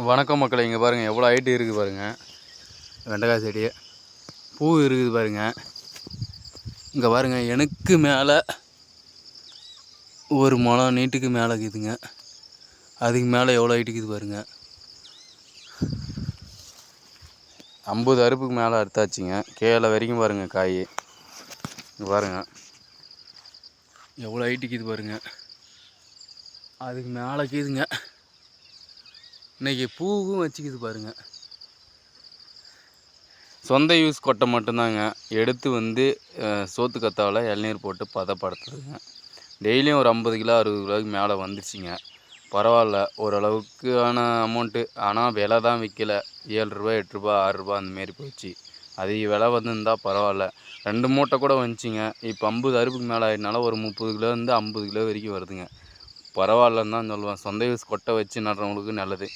வணக்கம் மக்களை, இங்கே பாருங்கள் எவ்வளோ ஹைட்டு இருக்குது பாருங்கள். வெண்டைக்காய் செடி பூ இருக்குது பாருங்கள். இங்கே பாருங்கள், எனக்கு மேலே ஒரு முழம் நீட்டுக்கு மேலே இருக்குதுங்க. அதுக்கு மேலே எவ்வளோ ஹைட்டுக்குது பாருங்கள். 50 அறுப்புக்கு மேலே அறுத்தாச்சுங்க. கீழே வரைக்கும் பாருங்கள் காய். இங்கே பாருங்கள் எவ்வளோ ஹைட்டுக்குது பாருங்கள். அதுக்கு மேலே கீதுங்க. இன்றைக்கி பூவும் வச்சுக்குது பாருங்கள். சொந்த யூஸ் கொட்டை மட்டும்தாங்க எடுத்து சோத்து கத்தாவில் இளநீர் போட்டு பதப்படுத்துதுங்க. டெய்லியும் ஒரு 50 கிலோ 60 கிலோவுக்கு மேலே வந்துருச்சுங்க. பரவாயில்ல, ஓரளவுக்கான அமௌண்ட்டு. ஆனால் விலை தான் விற்கல. 7 ரூபா 8 ரூபா 6 ரூபா அந்தமாரி போச்சு. அதிக விலை வந்துருந்தால் பரவாயில்ல. 2 மூட்டை கூட வந்துச்சிங்க. இப்போ 50 அறுப்புக்கு மேலே ஆகிட்டனால ஒரு 30 கிலோலேருந்து 50 கிலோ வரைக்கும் வருதுங்க. பரவாயில்லன்னு தான் சொல்லுவேன். சொந்த யூஸ் கொட்டை வச்சு நடுறவங்களுக்கு நல்லது.